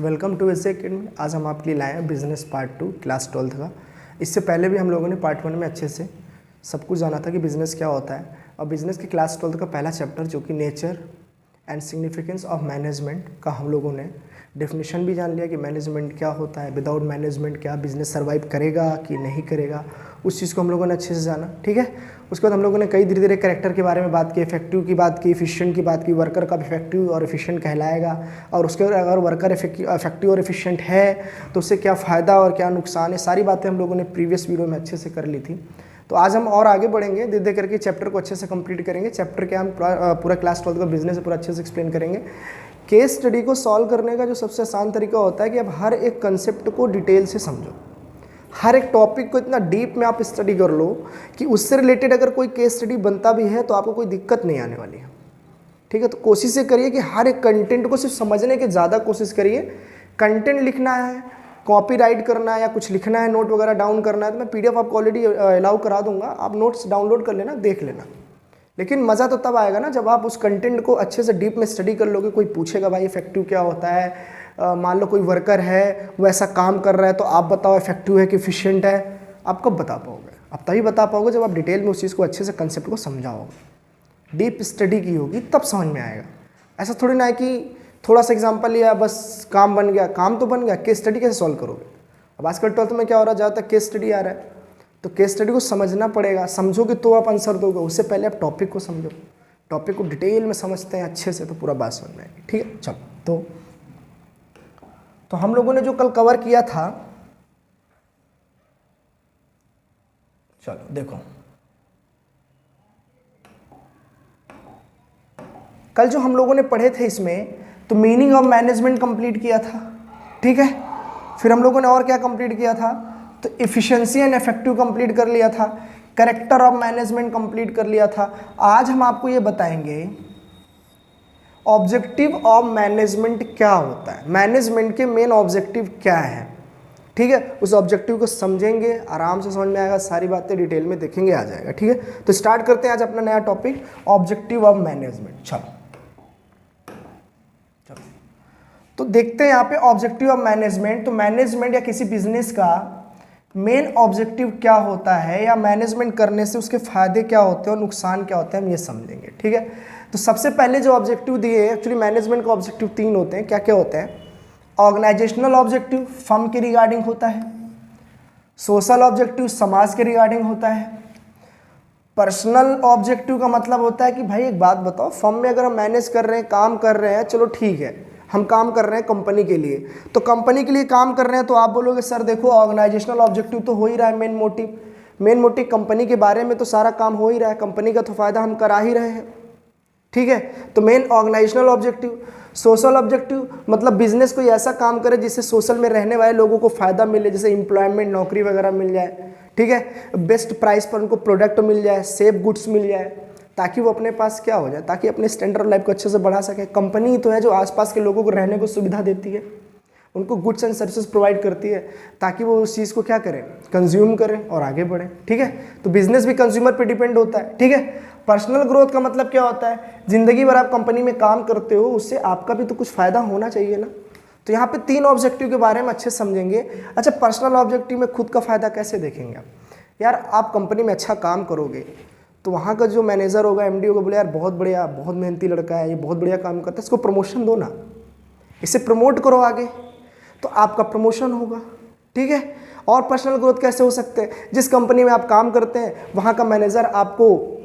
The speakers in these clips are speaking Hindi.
Welcome to S academy. आज हम आपके लिए लाए हैं बिजनेस पार्ट 2 क्लास 12th का। इससे पहले भी हम लोगों ने पार्ट 1 में अच्छे से सब कुछ जाना था कि बिज़नेस क्या होता है, और बिज़नेस की क्लास 12th का पहला चैप्टर जो कि nature and significance of management का हम लोगों ने डेफिनेशन भी जान लिया कि मैनेजमेंट क्या होता है, विदाउट मैनेजमेंट क्या बिज़नेस सर्वाइव करेगा कि नहीं करेगा, उस चीज़ को हम लोगों ने अच्छे से जाना। ठीक है, उसके बाद हम लोगों ने कई धीरे धीरे कैरेक्टर के बारे में बात की, इफेक्टिव की बात की, एफिशिएंट की बात की, वर्कर कब इफेक्टिव और एफिशिएंट कहलाएगा, और उसके अगर वर्कर इफेक्टिव और एफिशिएंट है तो उससे क्या फ़ायदा और क्या नुकसान है, सारी बातें हम लोगों ने प्रीवियस वीडियो में अच्छे से कर ली थी। तो आज हम और आगे बढ़ेंगे, धीरे धीरे करके चैप्टर को अच्छे से कंप्लीट करेंगे। चैप्टर के हम पूरा क्लास 12 का बिजनेस पूरा अच्छे से एक्सप्लेन करेंगे। केस स्टडी को सॉल्व करने का जो सबसे आसान तरीका होता है कि आप हर एक कंसेप्ट को डिटेल से समझो, हर एक टॉपिक को इतना डीप में आप स्टडी कर लो कि उससे रिलेटेड अगर कोई केस स्टडी बनता भी है तो आपको कोई दिक्कत नहीं आने वाली है। ठीक है, तो कोशिश ये करिए कि हर एक कंटेंट को सिर्फ समझने की ज़्यादा कोशिश करिए। कंटेंट लिखना है, कॉपी राइट करना है या कुछ लिखना है, नोट वगैरह डाउन करना है तो मैं PDF आपको ऑलरेडी अलाउ करा दूंगा, आप नोट्स डाउनलोड कर लेना, देख लेना। लेकिन मज़ा तो तब आएगा ना जब आप उस कंटेंट को अच्छे से डीप में स्टडी कर लोगे। कोई पूछेगा भाई इफेक्टिव क्या होता है, मान लो कोई वर्कर है वो ऐसा काम कर रहा है तो आप बताओ इफेक्टिव है कि एफिशिएंट है, आप कब बता पाओगे? आप तभी बता पाओगे जब आप डिटेल में उस चीज़ को अच्छे से कंसेप्ट को समझाओगे, डीप स्टडी की होगी तब समझ में आएगा। ऐसा थोड़ी ना है कि थोड़ा सा एग्जांपल लिया बस काम बन गया, काम तो बन गया, केस स्टडी कैसे सॉल्व करोगे? अब आजकल 12th में क्या हो रहा है, ज़्यादातर केस स्टडी आ रहा है, तो केस स्टडी को समझना पड़ेगा, समझोगे तो आप आंसर दोगे। उससे पहले आप टॉपिक को समझो, टॉपिक को डिटेल में समझते हैं अच्छे से तो पूरा बात समझ में आएगी। ठीक है, चलो तो हम लोगों ने जो कल कवर किया था, चलो देखो कल जो हम लोगों ने पढ़े थे इसमें तो मीनिंग ऑफ मैनेजमेंट कंप्लीट किया था। ठीक है, फिर हम लोगों ने और क्या कंप्लीट किया था, तो एफिशिएंसी एंड इफेक्टिव कंप्लीट कर लिया था, कैरेक्टर ऑफ मैनेजमेंट कंप्लीट कर लिया था। आज हम आपको ये बताएंगे ऑब्जेक्टिव ऑफ मैनेजमेंट क्या होता है, मैनेजमेंट के मेन ऑब्जेक्टिव क्या है। ठीक है, उस ऑब्जेक्टिव को समझेंगे, आराम से समझ में आएगा, सारी बातें डिटेल में देखेंगे, आ जाएगा। ठीक है, तो स्टार्ट करते हैं आज अपना नया टॉपिक ऑब्जेक्टिव ऑफ मैनेजमेंट। चलो तो देखते हैं यहाँ पे ऑब्जेक्टिव ऑफ मैनेजमेंट। तो मैनेजमेंट या किसी बिजनेस का मेन ऑब्जेक्टिव क्या होता है, या मैनेजमेंट करने से उसके फायदे क्या होते हैं और नुकसान क्या होते हैं, हम ये समझेंगे। ठीक है, तो सबसे पहले जो ऑब्जेक्टिव दिए हैं, एक्चुअली मैनेजमेंट का ऑब्जेक्टिव 3 होते हैं। क्या क्या होते हैं? ऑर्गेनाइजेशनल ऑब्जेक्टिव फर्म के रिगार्डिंग होता है, सोशल ऑब्जेक्टिव समाज के रिगार्डिंग होता है, पर्सनल ऑब्जेक्टिव का मतलब होता है कि भाई एक बात बताओ, फर्म में अगर हम मैनेज कर रहे हैं, काम कर रहे हैं, चलो ठीक है, हम काम कर रहे हैं कंपनी के लिए, तो कंपनी के लिए काम कर रहे हैं तो आप बोलोगे सर देखो ऑर्गेनाइजेशनल ऑब्जेक्टिव तो हो ही रहा है, मेन मोटिव कंपनी के बारे में तो सारा काम हो ही रहा है, कंपनी का तो फायदा हम करा ही रहे हैं। ठीक है, तो main organisational objective. Social objective मतलब बिजनेस कोई ऐसा काम करे जिससे सोशल में रहने वाले लोगों को फायदा मिले, जैसे एम्प्लॉयमेंट, नौकरी वगैरह मिल जाए। ठीक है, बेस्ट प्राइस पर उनको प्रोडक्ट मिल जाए, सेफ गुड्स मिल जाए, ताकि वो अपने पास क्या हो जाए, ताकि अपने स्टैंडर्ड लाइफ को अच्छे से बढ़ा सके। कंपनी तो है जो आसपास के लोगों को रहने को सुविधा देती है, उनको गुड्स एंड सर्विसेज प्रोवाइड करती है, ताकि वो उस चीज़ को क्या करें, कंज्यूम करें और आगे बढ़ें। ठीक है, तो बिजनेस भी कंज्यूमर पे डिपेंड होता है। ठीक है, पर्सनल ग्रोथ का मतलब क्या होता है, जिंदगी भर आप कंपनी में काम करते हो, उससे आपका भी तो कुछ फायदा होना चाहिए ना। तो यहाँ पे 3 ऑब्जेक्टिव के बारे में अच्छे से समझेंगे। अच्छा, पर्सनल ऑब्जेक्टिव में खुद का फायदा कैसे देखेंगे आप? यार आप कंपनी में अच्छा काम करोगे तो वहाँ का जो मैनेजर होगा, MD होगा, बोले यार बहुत बढ़िया, बहुत मेहनती लड़का है, ये बहुत बढ़िया काम करता है, इसको प्रमोशन दो ना, इसे प्रमोट करो आगे, तो आपका प्रमोशन होगा। ठीक है, और पर्सनल ग्रोथ कैसे हो सकते हैं? जिस कंपनी में आप काम करते हैं वहाँ का मैनेजर आपको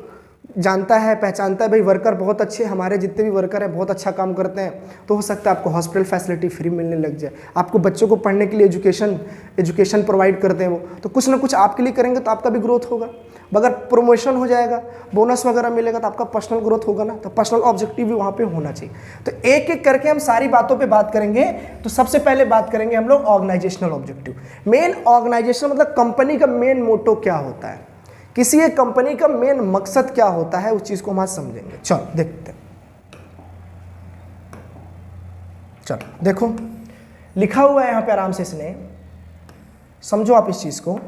जानता है, पहचानता है, भाई वर्कर बहुत अच्छे, हमारे जितने भी वर्कर हैं बहुत अच्छा काम करते हैं, तो हो सकता है आपको हॉस्पिटल फैसिलिटी फ्री मिलने लग जाए, आपको बच्चों को पढ़ने के लिए एजुकेशन प्रोवाइड करते हैं वो, तो कुछ ना कुछ आपके लिए करेंगे तो आपका भी ग्रोथ होगा। अगर प्रमोशन हो जाएगा, बोनस वगैरह मिलेगा तो आपका पर्सनल ग्रोथ होगा ना, तो पर्सनल ऑब्जेक्टिव भी वहाँ पे होना चाहिए। तो एक एक करके हम सारी बातों पे बात करेंगे। तो सबसे पहले बात करेंगे हम लोग ऑर्गेनाइजेशनल ऑब्जेक्टिव। मेन ऑर्गेनाइजेशन मतलब कंपनी का मेन मोटो क्या होता है, किसी एक कंपनी का मेन मकसद क्या होता है, उस चीज को हम आज समझेंगे। चलो देखते हैं। चलो देखो लिखा हुआ है यहाँ पे, आराम से इसने समझो आप इस चीज को।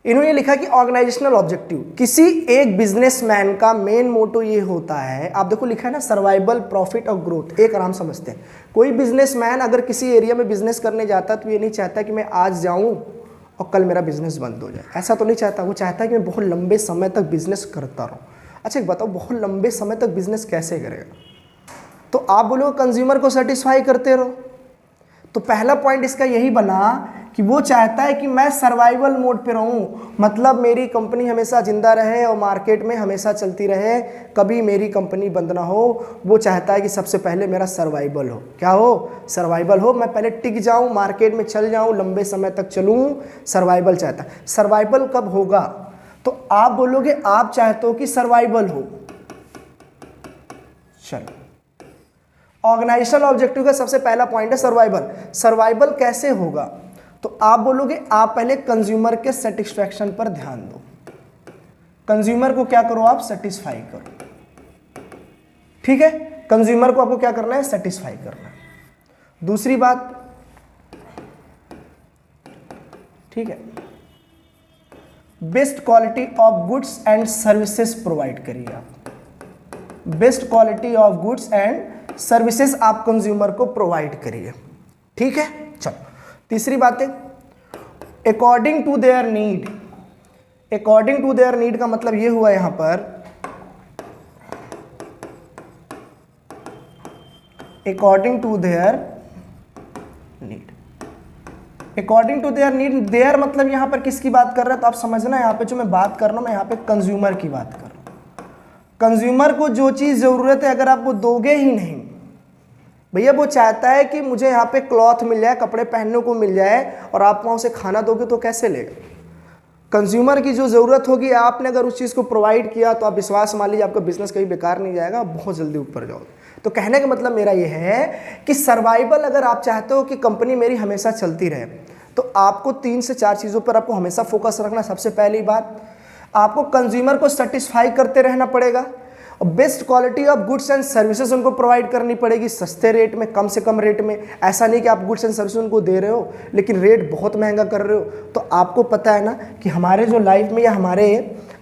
इन्होंने लिखा कि ऑर्गेनाइजेशनल ऑब्जेक्टिव, किसी एक बिजनेसमैन का मेन मोटो ये होता है, आप देखो लिखा है ना, सर्वाइवल, प्रॉफिट और ग्रोथ। एक आराम समझते हैं, कोई बिजनेसमैन अगर किसी एरिया में बिजनेस करने जाता है तो ये नहीं चाहता कि मैं आज जाऊं और कल मेरा बिजनेस बंद हो जाए, ऐसा तो नहीं चाहता। वो चाहता है कि मैं बहुत लंबे समय तक बिजनेस करता रहूँ। अच्छा एक बताओ, बहुत लंबे समय तक बिजनेस कैसे करेगा? तो आप बोलो कंज्यूमर को सेटिस्फाई करते रहो। तो पहला पॉइंट इसका यही बना कि वो चाहता है कि मैं सर्वाइवल मोड पे रहूं, मतलब मेरी कंपनी हमेशा जिंदा रहे और मार्केट में हमेशा चलती रहे, कभी मेरी कंपनी बंद ना हो। वो चाहता है कि सबसे पहले मेरा सर्वाइवल हो। क्या हो? सर्वाइवल हो, मैं पहले टिक जाऊं, मार्केट में चल जाऊं, लंबे समय तक चलूं, सर्वाइवल चाहता है। सर्वाइवल कब होगा? तो आप बोलोगे आप चाहते हो कि सर्वाइवल हो। चलो, ऑर्गेनाइजेशनल ऑब्जेक्टिव का सबसे पहला पॉइंट है सर्वाइवल। सर्वाइवल कैसे होगा? तो आप बोलोगे आप पहले कंज्यूमर के सेटिस्फैक्शन पर ध्यान दो। कंज्यूमर को क्या करो? आप सेटिस्फाई करो। ठीक है, कंज्यूमर को आपको क्या करना है? सेटिस्फाई करना है। दूसरी बात, ठीक है, best quality of goods and services provide करिए आप। Best quality of goods and services आप कंज्यूमर को प्रोवाइड करिए। ठीक है, चलो तीसरी बात है according to their need. According to their need का मतलब ये हुआ यहां पर, according to their need. According to their need, their मतलब यहां पर किसकी बात कर रहा है? तो आप समझना, यहां पे जो मैं बात कर रहा हूं, मैं यहां पे कंज्यूमर की बात कर रहा हूं। कंज्यूमर को जो चीज जरूरत है अगर आप वो दोगे ही नहीं, भैया वो चाहता है कि मुझे यहाँ पे क्लॉथ मिल जाए, कपड़े पहनने को मिल जाए, और आप वहाँ उसे खाना दोगे तो कैसे लेगा? कंज्यूमर की जो ज़रूरत होगी आपने अगर उस चीज़ को प्रोवाइड किया तो आप विश्वास मान लीजिए आपका बिजनेस कहीं बेकार नहीं जाएगा, आप बहुत जल्दी ऊपर जाओगे। तो कहने का मतलब मेरा ये है कि सर्वाइवल अगर आप चाहते हो कि कंपनी मेरी हमेशा चलती रहे तो आपको 3 से 4 चीज़ों पर आपको हमेशा फोकस रखना। सबसे पहली बात, आपको कंज्यूमर को सेटिस्फाई करते रहना पड़ेगा और best quality of goods and services उनको प्रोवाइड करनी पड़ेगी, सस्ते रेट में, कम से कम रेट में। ऐसा नहीं कि आप गुड्स एंड सर्विसेज उनको दे रहे हो लेकिन रेट बहुत महंगा कर रहे हो। तो आपको पता है ना कि हमारे जो लाइफ में या हमारे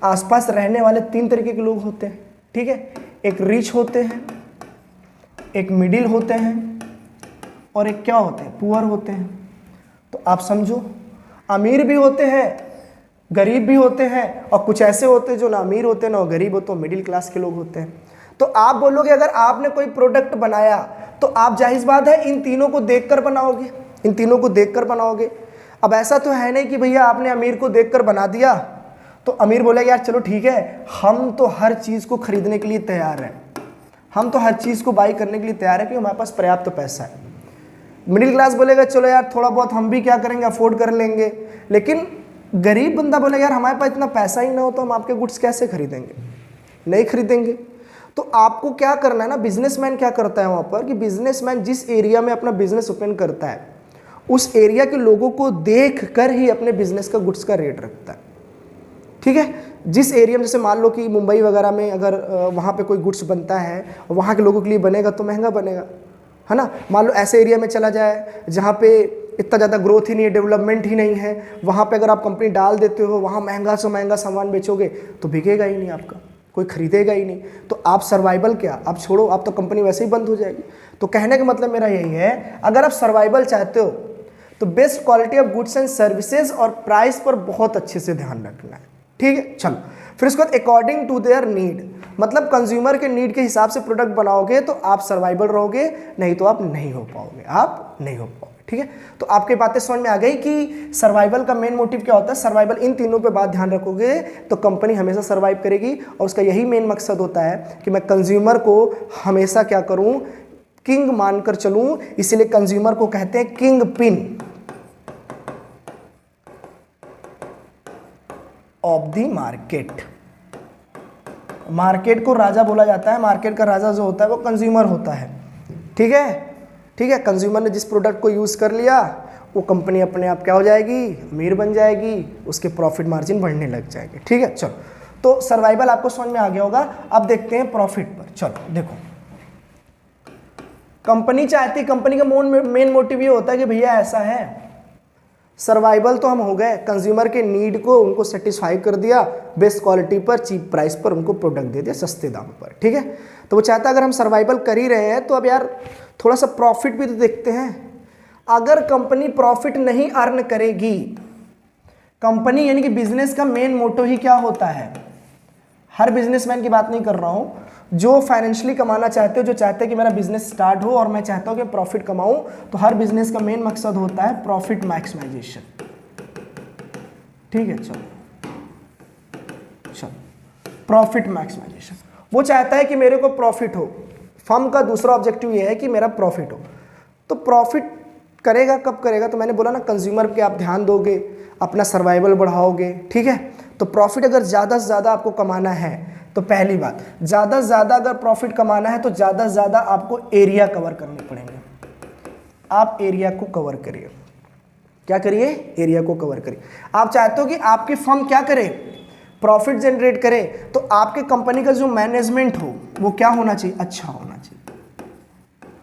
आसपास रहने वाले 3 तरीके के लोग होते हैं। ठीक है, एक रिच होते हैं, एक मिडिल होते हैं और एक क्या होते हैं? पुअर होते हैं। तो आप समझो, अमीर भी होते हैं, गरीब भी होते हैं, और कुछ ऐसे होते हैं जो ना अमीर होते हैं ना गरीब होते हैं, मिडिल क्लास के लोग होते हैं। तो आप बोलोगे अगर आपने कोई प्रोडक्ट बनाया तो आप जाहिर बात है इन तीनों को देखकर बनाओगे, इन तीनों को देखकर बनाओगे। अब ऐसा तो है नहीं कि भैया आपने अमीर को देखकर बना दिया तो अमीर बोलेगा यार चलो ठीक है, हम तो हर चीज़ को खरीदने के लिए तैयार हैं, हम तो हर चीज़ को बाई करने के लिए तैयार है क्योंकि हमारे पास पर्याप्त पैसा है। मिडिल क्लास बोलेगा चलो यार थोड़ा बहुत हम भी क्या करेंगे, अफोर्ड कर लेंगे। लेकिन गरीब बंदा बोलेगा यार हमारे पास इतना पैसा ही ना हो तो हम आपके गुड्स कैसे खरीदेंगे, नहीं खरीदेंगे। तो आपको क्या करना है ना, बिजनेसमैन क्या करता है वहाँ पर कि बिजनेसमैन जिस एरिया में अपना बिजनेस ओपन करता है उस एरिया के लोगों को देख कर ही अपने बिजनेस का गुड्स का रेट रखता है। ठीक है, जिस एरिया में जैसे मान लो कि मुंबई वगैरह में अगर वहाँ पे कोई गुड्स बनता है और वहाँ के लोगों के लिए बनेगा तो महंगा बनेगा, है ना। मान लो ऐसे एरिया में चला जाए जहाँ पे इतना ज़्यादा ग्रोथ ही नहीं है, डेवलपमेंट ही नहीं है, वहाँ पे अगर आप कंपनी डाल देते हो, वहाँ महंगा से महंगा सामान बेचोगे तो बिकेगा ही नहीं, आपका कोई खरीदेगा ही नहीं। तो आप सर्वाइवल क्या, आप छोड़ो, आप तो कंपनी वैसे ही बंद हो जाएगी। तो कहने का मतलब मेरा यही है, अगर आप सर्वाइवल चाहते हो तो best quality of goods and services और प्राइस पर बहुत अच्छे से ध्यान रखना है। ठीक है, चलो फिर उसके बाद अकॉर्डिंग टू देयर नीड, मतलब कंज्यूमर के नीड के हिसाब से प्रोडक्ट बनाओगे तो आप सर्वाइवल रहोगे, नहीं तो आप नहीं हो पाओगे, आप नहीं हो पाओगे। ठीक है, तो आपकी बातें समझ में आ गई कि सर्वाइवल का मेन मोटिव क्या होता है। सर्वाइवल, इन तीनों पे बात ध्यान रखोगे तो कंपनी हमेशा सर्वाइव करेगी और उसका यही मेन मकसद होता है कि मैं कंज्यूमर को हमेशा क्या करूं, किंग मानकर चलूं। इसीलिए कंज्यूमर को कहते हैं king pin of the market. Market को राजा बोला जाता है, मार्केट का राजा जो होता है वो कंज्यूमर होता है। ठीक है, ठीक है, कंज्यूमर ने जिस प्रोडक्ट को यूज़ कर लिया वो कंपनी अपने आप क्या हो जाएगी, अमीर बन जाएगी, उसके प्रॉफिट मार्जिन बढ़ने लग जाएंगे। ठीक है, चलो तो सर्वाइवल आपको समझ में आ गया होगा। अब देखते हैं प्रॉफिट पर। चलो देखो, कंपनी चाहती, कंपनी का मेन मोटिव ये होता है कि भैया ऐसा है सर्वाइवल तो हम हो गए, कंज्यूमर के नीड को उनको सेटिस्फाई कर दिया, बेस्ट क्वालिटी पर चीप प्राइस पर उनको प्रोडक्ट दे दिया सस्ते दाम पर, ठीक है। तो वो चाहता है अगर हम सर्वाइवल कर ही रहे हैं तो अब यार थोड़ा सा प्रॉफिट भी तो देखते हैं। अगर कंपनी प्रॉफिट नहीं अर्न करेगी, कंपनी यानी कि बिजनेस का मेन मोटो ही क्या होता है, हर बिजनेसमैन की बात नहीं कर रहा हूं, जो फाइनेंशियली कमाना चाहते हो, जो चाहते हैं कि मेरा बिजनेस स्टार्ट हो और मैं चाहता हूं कि प्रॉफिट कमाऊं, तो हर बिजनेस का मेन मकसद होता है प्रॉफिट मैक्सिमाइजेशन, ठीक है। चलो प्रॉफिट मैक्सिमाइजेशन, वो चाहता है कि मेरे को प्रॉफिट हो। फर्म का दूसरा ऑब्जेक्टिव ये है कि मेरा प्रॉफिट हो। तो प्रॉफिट करेगा कब करेगा, तो मैंने बोला ना, कंज्यूमर पे आप ध्यान दोगे, अपना सर्वाइवल बढ़ाओगे, ठीक है। तो प्रॉफिट अगर ज़्यादा से ज़्यादा आपको कमाना है, तो पहली बात, ज़्यादा से ज़्यादा अगर प्रॉफिट कमाना है तो ज़्यादा से ज़्यादा आपको एरिया कवर करने पड़ेंगे। आप एरिया को कवर करिए। क्या करिए? एरिया को कवर करिए। आप चाहते हो कि आपकी फर्म क्या करे, प्रॉफिट जनरेट करे, तो आपके कंपनी का जो मैनेजमेंट हो वो क्या होना चाहिए, अच्छा होना चाहिए।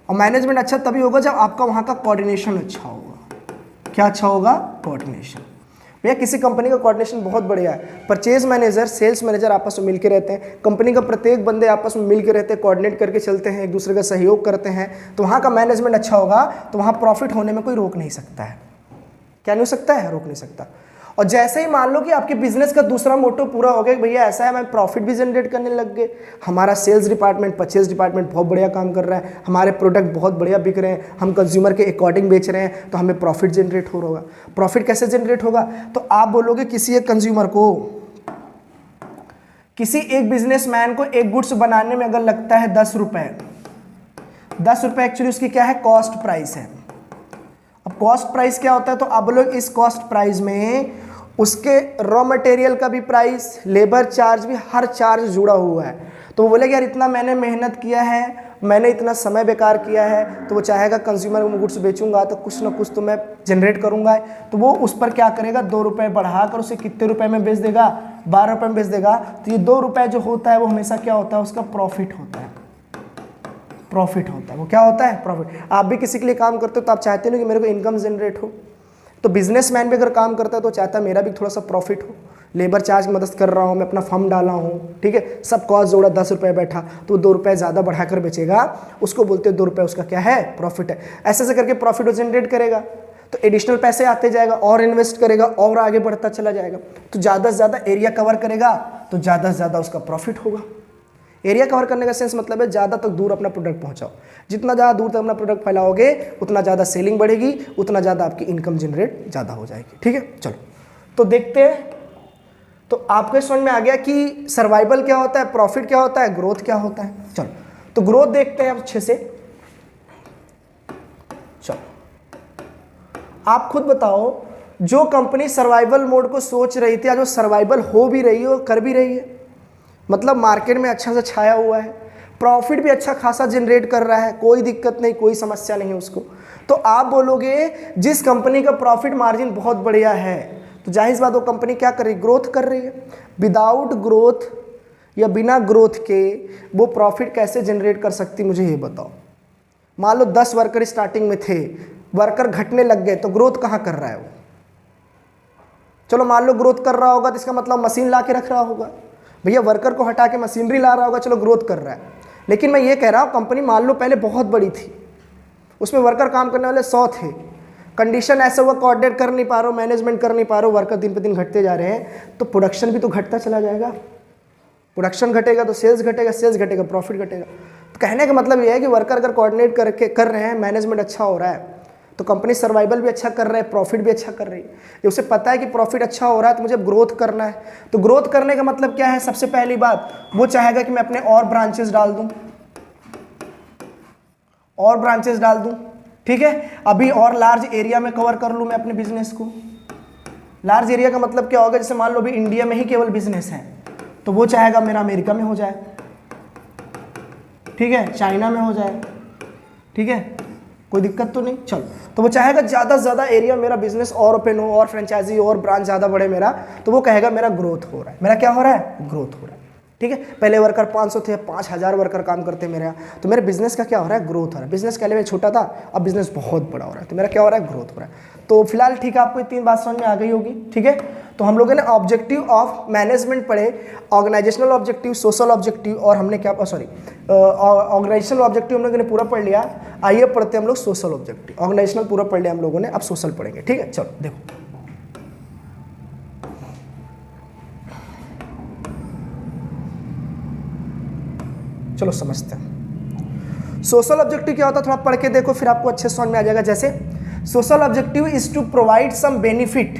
और मैनेजमेंट अच्छा तभी होगा जब आपका वहाँ का कोऑर्डिनेशन अच्छा होगा। क्या अच्छा होगा? कोऑर्डिनेशन। भैया किसी कंपनी का कोऑर्डिनेशन बहुत बढ़िया है, परचेज मैनेजर, सेल्स मैनेजर आपस में मिलकर रहते हैं, कंपनी का प्रत्येक बंदे आपस में मिलकर रहते हैं, कोऑर्डिनेट करके चलते हैं, एक दूसरे का सहयोग करते हैं, तो वहाँ का मैनेजमेंट अच्छा होगा, तो वहाँ प्रॉफिट होने में कोई रोक नहीं सकता है। क्या नहीं हो सकता है? रोक नहीं सकता। और जैसे ही मान लो कि आपके बिजनेस का दूसरा मोटो पूरा हो गया, भैया ऐसा है मैं प्रॉफिट भी जनरेट करने लग गए, हमारा सेल्स डिपार्टमेंट, परचेज डिपार्टमेंट बहुत बढ़िया काम कर रहा है, हमारे प्रोडक्ट बहुत बढ़िया बिक रहे हैं, हम कंज्यूमर के अकॉर्डिंग बेच रहे हैं, तो हमें प्रॉफिट जनरेट हो रहा होगा। प्रॉफिट कैसे जनरेट होगा? तो आप बोलोगे किसी एक कंज्यूमर को, किसी एक बिजनेसमैन को एक गुड्स बनाने में अगर लगता है 10 रुपए, 10 रुपए एक्चुअली उसकी क्या है? कॉस्ट प्राइस है। अब कॉस्ट प्राइस क्या होता है? तो आप लोग इस कॉस्ट प्राइस में उसके रॉ मटेरियल का भी प्राइस, लेबर चार्ज भी, हर चार्ज जुड़ा हुआ है। तो वो बोले यार इतना मैंने मेहनत किया है, मैंने इतना समय बेकार किया है, तो वो चाहेगा कंज्यूमर को गुड्स बेचूंगा तो कुछ ना कुछ तो मैं जनरेट करूंगा, तो वो उस पर क्या करेगा? 2 रुपये बढ़ाकर उसे कितने रुपए में बेच देगा? 12 रुपये में बेच देगा। तो ये 2 रुपये जो होता है वो हमेशा क्या होता है? उसका प्रॉफिट होता है। प्रॉफिट होता है, वो क्या होता है? प्रॉफिट। आप भी किसी के लिए काम करते हो तो आप चाहते हो कि मेरे को इनकम जनरेट हो, तो बिजनेसमैन भी अगर काम करता है तो चाहता है मेरा भी थोड़ा सा प्रॉफिट हो, लेबर चार्ज की मदद कर रहा हूँ, मैं अपना फर्म डाला हूँ, ठीक है, सब कॉस्ट जोड़ा, 10 रुपये बैठा, तो 2 रुपये ज़्यादा बढ़ाकर बेचेगा, उसको बोलते हैं 2 रुपये उसका क्या है? प्रॉफिट है। ऐसे ऐसे करके प्रॉफिट वो जनरेट करेगा, तो एडिशनल पैसे आते जाएगा, और इन्वेस्ट करेगा और आगे बढ़ता चला जाएगा, तो ज़्यादा से ज़्यादा एरिया कवर करेगा तो ज़्यादा से ज़्यादा उसका प्रॉफिट होगा। एरिया कवर करने का सेंस मतलब है ज़्यादा तक दूर अपना प्रोडक्ट पहुंचाओ, जितना ज़्यादा दूर तक अपना प्रोडक्ट फैलाओगे उतना ज़्यादा सेलिंग बढ़ेगी, उतना ज़्यादा आपकी इनकम जनरेट ज़्यादा हो जाएगी, ठीक है। चलो तो देखते हैं, तो आपको समझ में आ गया कि सर्वाइवल क्या होता है, प्रॉफिट क्या होता है, ग्रोथ क्या होता है। चलो तो ग्रोथ देखते हैं अच्छे से। चलो आप खुद बताओ, जो कंपनी सर्वाइवल मोड को सोच रही थी, आज वो सर्वाइवल हो भी रही है और कर भी रही है, मतलब मार्केट में अच्छा से छाया हुआ है, प्रॉफिट भी अच्छा खासा जनरेट कर रहा है, कोई दिक्कत नहीं, कोई समस्या नहीं उसको। तो आप बोलोगे जिस कंपनी का प्रॉफिट मार्जिन बहुत बढ़िया है, तो जाहिर बात वो कंपनी क्या कर रही है? ग्रोथ कर रही है। विदाउट ग्रोथ या बिना ग्रोथ के वो प्रॉफिट कैसे जनरेट कर सकती, मुझे ये बताओ। मान लो 10 वर्कर स्टार्टिंग में थे, वर्कर घटने लग गए, तो ग्रोथ कहाँ कर रहा है वो? चलो मान लो ग्रोथ कर रहा होगा तो इसका मतलब मशीन ला के रख रहा होगा, भैया वर्कर को हटा के मशीनरी ला रहा होगा, चलो ग्रोथ कर रहा है। लेकिन मैं ये कह रहा हूँ कंपनी मान लो पहले बहुत बड़ी थी, उसमें वर्कर काम करने वाले 100 थे, कंडीशन ऐसा हुआ कोऑर्डिनेट कर नहीं पा रहे हो, मैनेजमेंट कर नहीं पा रहे हो, वर्कर दिन पे दिन घटते जा रहे हैं, तो प्रोडक्शन भी तो घटता चला जाएगा। प्रोडक्शन घटेगा तो सेल्स घटेगा, सेल्स घटेगा प्रॉफिट घटेगा। तो कहने का मतलब ये है कि वर्कर अगर कोऑर्डिनेट करके कर रहे हैं, मैनेजमेंट अच्छा हो रहा है, तो कंपनी सर्वाइवल भी अच्छा कर रहा है, प्रॉफिट भी अच्छा कर रही है। ये उसे पता है कि प्रॉफिट अच्छा हो रहा है तो मुझे ग्रोथ करना है। तो ग्रोथ करने का मतलब क्या है? सबसे पहली बात वो चाहेगा कि मैं अपने और ब्रांचेस डाल दूं, और ब्रांचेस डाल दूं, ठीक है, अभी और लार्ज एरिया में कवर कर लूं मैं अपने बिजनेस को। लार्ज एरिया का मतलब क्या होगा? जैसे मान लो अभी इंडिया में ही केवल बिजनेस है, तो वो चाहेगा मेरा अमेरिका में हो जाए, ठीक है, चाइना में हो जाए, ठीक है, कोई दिक्कत तो नहीं। चलो तो वो चाहेगा ज़्यादा से ज़्यादा एरिया मेरा बिजनेस और ओपन हो, और फ्रेंचाइजी और ब्रांच ज़्यादा बढ़े मेरा, तो वो कहेगा मेरा ग्रोथ हो रहा है। मेरा क्या हो रहा है? ग्रोथ हो रहा है, ठीक है। पहले वर्कर 500 थे, 5000 वर्कर काम करते हैं मेरे यहाँ, तो मेरे बिजनेस का क्या हो रहा है, ग्रोथ हो रहा है। बिजनेस का लेवल छोटा था, अब बिजनेस बहुत बड़ा हो रहा है, तो मेरा क्या हो रहा है, ग्रोथ हो रहा है। तो फिलहाल ठीक है, आपको ये 3 बात समझ में आ गई होगी, ठीक है। तो हम लोगों ने ऑब्जेक्टिव ऑफ मैनेजमेंट पढ़े, ऑर्गेनाइजेशनल ऑब्जेक्टिव, सोशल ऑब्जेक्टिव, और हमने क्या ऑर्गेनाइजेशनल ऑब्जेक्टिव हम लोगों ने पूरा पढ़ लिया। आइए पढ़ते हैं हम लोग सोशल ऑब्जेक्टिव। ऑर्गेनाइजेशनल पूरा पढ़ लिया हम लोगों ने, अब सोशल पढ़ेंगे, ठीक है। चलो देखो, चलो समझते हैं सोशल ऑब्जेक्टिव क्या होता है, थोड़ा पढ़ के देखो, फिर आपको अच्छे समझ में आ जाएगा। जैसे social objective is to provide some benefit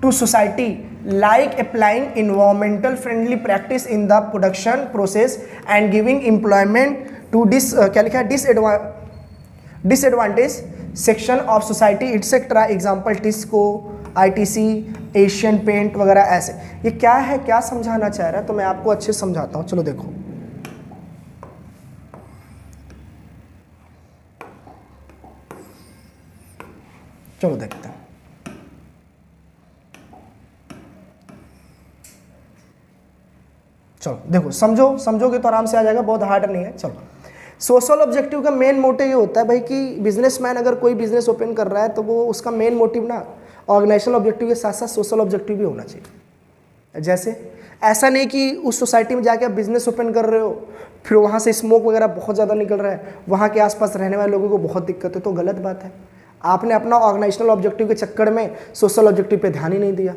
to society like applying environmental friendly practice in the production process and giving employment to क्या लिखा है, disadvantage section of society etcetera. Example TISCO, ITC, Asian paint वगैरह। ऐसे ये क्या है, क्या समझाना चाह रहा है, तो मैं आपको अच्छे समझाता हूँ। चलो देखो, चलो देखते हैं। चलो देखो, समझोगे तो आराम से आ जाएगा, बहुत हार्ड नहीं है। चलो, सोशल ऑब्जेक्टिव का मेन मोटिव ये होता है भाई कि बिजनेसमैन अगर कोई बिजनेस ओपन कर रहा है तो वो उसका मेन मोटिव ना ऑर्गेनाइजेशनल ऑब्जेक्टिव के साथ साथ सोशल ऑब्जेक्टिव भी होना चाहिए। जैसे ऐसा नहीं कि उस सोसाइटी में जाके आप बिजनेस ओपन कर रहे हो, फिर वहाँ से स्मोक वगैरह बहुत ज़्यादा निकल रहा है, वहाँ के आसपास रहने वाले लोगों को बहुत दिक्कत है, तो गलत बात है। आपने अपना ऑर्गेनाइजेशनल ऑब्जेक्टिव के चक्कर में सोशल ऑब्जेक्टिव पे ध्यान ही नहीं दिया,